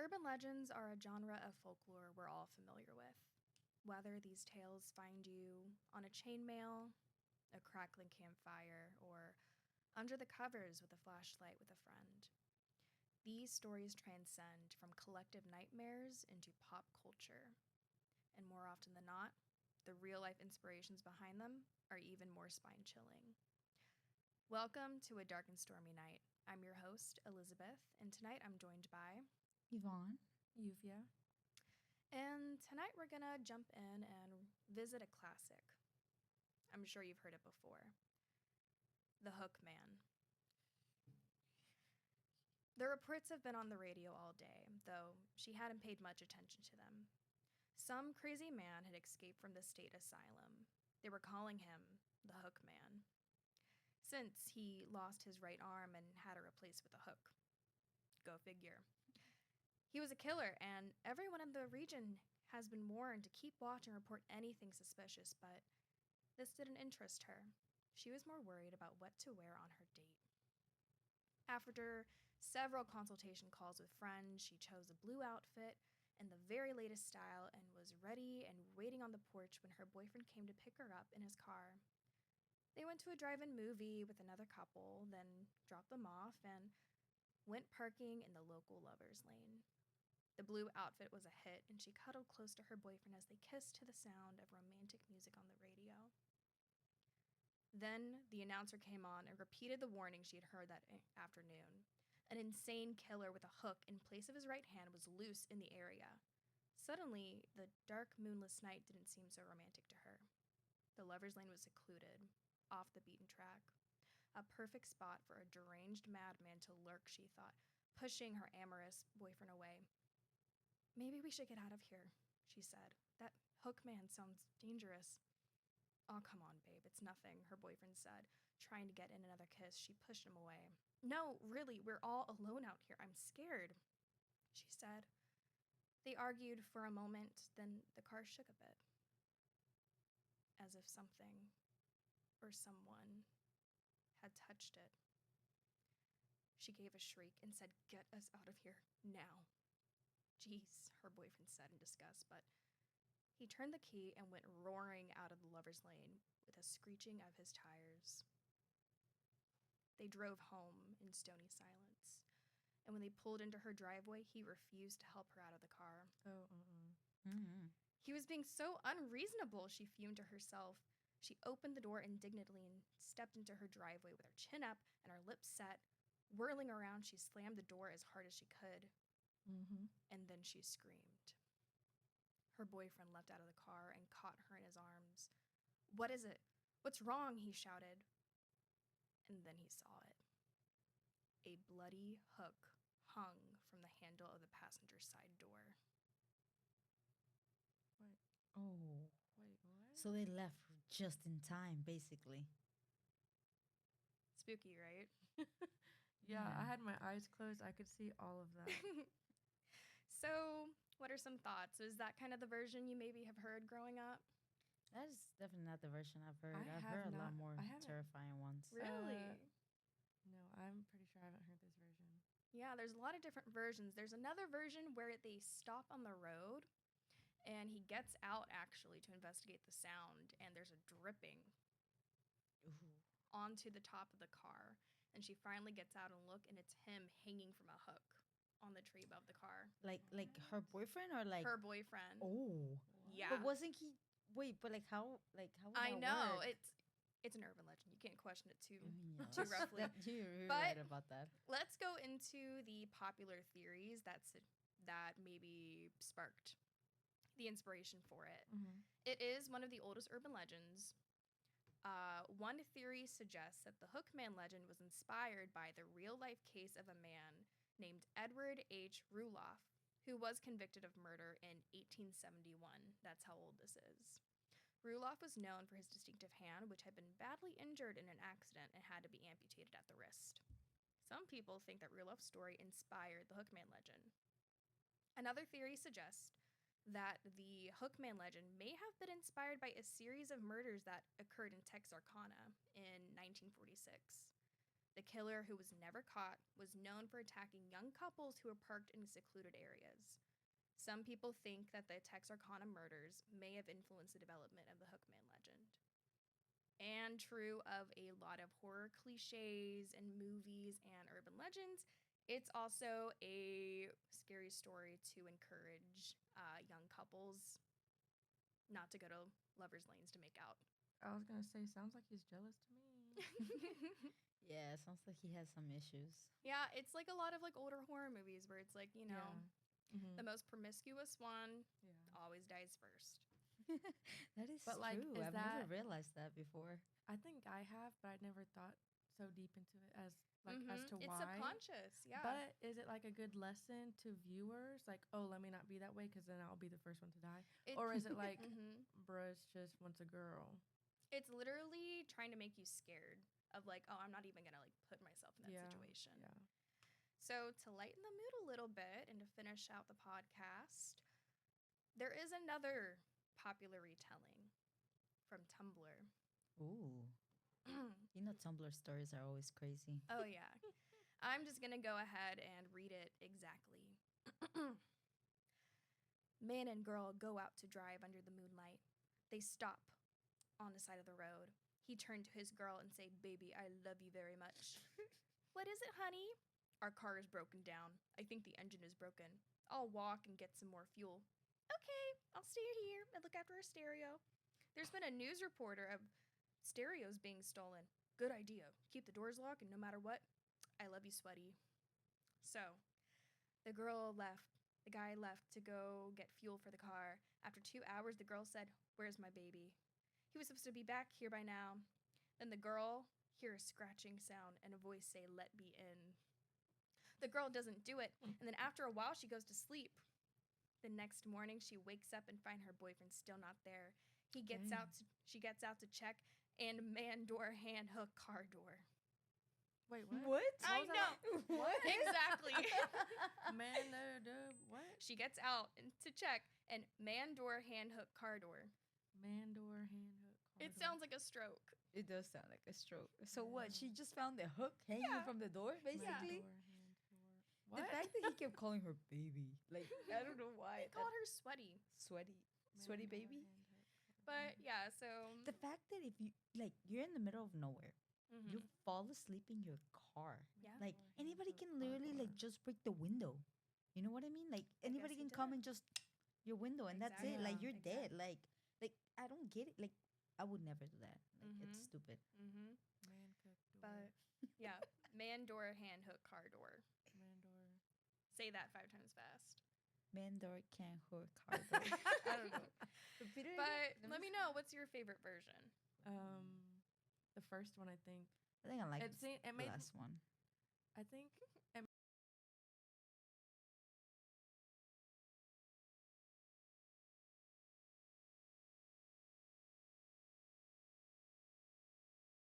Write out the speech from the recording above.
Urban legends are a genre of folklore we're all familiar with. Whether these tales find you on a chainmail, a crackling campfire, or under the covers with a flashlight with a friend, these stories transcend from collective nightmares into pop culture. And more often than not, the real life inspirations behind them are even more spine chilling. Welcome to A Dark and Stormy Night. I'm your host, Elizabeth, and tonight I'm joined by Yvonne. Yuvia. And tonight we're going to jump in and visit a classic. I'm sure you've heard it before. The Hookman. The reports have been on the radio all day, though she hadn't paid much attention to them. Some crazy man had escaped from the state asylum. They were calling him the Hookman, since he lost his right arm and had it replaced with a hook. Go figure. He was a killer, and everyone in the region has been warned to keep watch and report anything suspicious, but this didn't interest her. She was more worried about what to wear on her date. After several consultation calls with friends, she chose a blue outfit and the very latest style and was ready and waiting on the porch when her boyfriend came to pick her up in his car. They went to a drive-in movie with another couple, then dropped them off and went parking in the local lover's lane. The blue outfit was a hit, and she cuddled close to her boyfriend as they kissed to the sound of romantic music on the radio. Then the announcer came on and repeated the warning she had heard that afternoon. An insane killer with a hook in place of his right hand was loose in the area. Suddenly, the dark, moonless night didn't seem so romantic to her. The lover's lane was secluded, off the beaten track. A perfect spot for a deranged madman to lurk, she thought, pushing her amorous boyfriend away. "Maybe we should get out of here," she said. "That Hookman sounds dangerous." "Oh, come on, babe, it's nothing," her boyfriend said. Trying to get in another kiss, she pushed him away. "No, really, we're all alone out here. I'm scared," she said. They argued for a moment, then the car shook a bit, as if something or someone had touched it. She gave a shriek and said, "Get us out of here, now." "Geez," her boyfriend said in disgust, but he turned the key and went roaring out of the lover's lane with a screeching of his tires. They drove home in stony silence, and when they pulled into her driveway, he refused to help her out of the car. He was being so unreasonable, she fumed to herself. She opened the door indignantly and stepped into her driveway with her chin up and her lips set. Whirling around, she slammed the door as hard as she could. And then she screamed. Her boyfriend leapt out of the car and caught her in his arms. "What is it? What's wrong?" he shouted. And then he saw it. A bloody hook hung from the handle of the passenger side door. Wait, Oh. wait, what? So they left just in time, basically. Spooky, right? Yeah, Yeah. I had my eyes closed. I could see all of that. So, what are some thoughts? Is that kind of the version you maybe have heard growing up? That is definitely not the version I've heard. I I've have heard a lot not- more I haven't- terrifying ones. Really? No, I'm pretty sure I haven't heard this version. Yeah, there's a lot of different versions. There's another version where they stop on the road and he gets out actually to investigate the sound, and there's a dripping Ooh. onto the top of the car. And she finally gets out and look, and it's him hanging from a hook on the tree above the car. Like her boyfriend or like Her boyfriend. Oh. Yeah. But wasn't he but how would I that know. work? It's an urban legend. You can't question it too Yeah, too roughly. You're But- right about that. Let's go into the popular theories that maybe sparked the inspiration for it. It is one of the oldest urban legends. One theory suggests that the Hookman legend was inspired by the real-life case of a man named Edward H. Ruloff, who was convicted of murder in 1871. That's how old this is. Ruloff was known for his distinctive hand, which had been badly injured in an accident and had to be amputated at the wrist. Some people think that Ruloff's story inspired the Hookman legend. Another theory suggests that the Hookman legend may have been inspired by a series of murders that occurred in Texarkana in 1946. The killer, who was never caught, was known for attacking young couples who were parked in secluded areas. Some people think that the Texarkana murders may have influenced the development of the Hookman legend. And true of a lot of horror cliches and movies and urban legends, it's also a scary story to encourage young couples not to go to lovers' lanes to make out. I was gonna say, sounds like he's jealous to me. Yeah, sounds like he has some issues. Yeah, it's like a lot of like older horror movies where it's like, Mhm. the most promiscuous one Yeah. always dies first. That is But, like, true. is I've never that- realized that before. I think I have, but I'd never thought so deep into it as as to It's why. subconscious, yeah. But is it like a good lesson to viewers? Like, oh, let me not be that way because then I'll be the first one to die. Or is it like, Mhm. bruh, it's just once a girl? It's literally trying to make you scared of like, oh, I'm not even gonna like put myself in that Yeah, situation. Yeah. So to lighten the mood a little bit and to finish out the podcast, there is another popular retelling from Tumblr. Ooh. You know, Tumblr stories are always crazy. Oh yeah. I'm just gonna go ahead and read it exactly. Man and girl go out to drive under the moonlight. They stop on the side of the road. He turned to his girl and say, "Baby, I love you very much." "What is it, honey?" "Our car is broken down. I think the engine is broken. I'll walk and get some more fuel." "Okay, I'll stay here and look after our stereo. There's been a news reporter of stereos being stolen. Good idea. Keep the doors locked and no matter what, I love you, sweaty." So, the girl left. The guy left to go get fuel for the car. After 2 hours, the girl said, "Where's my baby?" He was supposed to be back here by now. Then the girl hear a scratching sound and a voice say, "Let me in." The girl doesn't do it, and then after a while, she goes to sleep. The next morning, she wakes up and finds her boyfriend still not there. She gets out to check, and man door, hand hook, car door. Wait, what? What? I was that know. What? Exactly. Man, what? She gets out to check, and man door, hand hook, car door. Man door, hand hook. It sounds like a stroke. It does sound like a stroke. So what? Yeah. She just found the hook hanging Yeah. from the door, basically? What? The fact that he kept calling her baby, like, I don't know why. They called her sweaty. Sweaty baby. But yeah, so The fact that if you, like, you're in the middle of nowhere, mhm. you fall asleep in your car. Yeah. Like, anybody can literally, like, just break the window. You know what I mean? Like, anybody he can come did. and just your window, and that's it. Exactly. Like, you're Exactly. dead. Like, I don't get it. Like, I would never do that. Like, it's Mhm. stupid. Mhm. Man cook door. But yeah, man door, hand hook, car door. Man door. Say that 5 times fast. Man door can't hook car door. I don't know. Repeat it But again. let me know, what's your favorite version? The first one, I think. I think I like It the made. last one. I think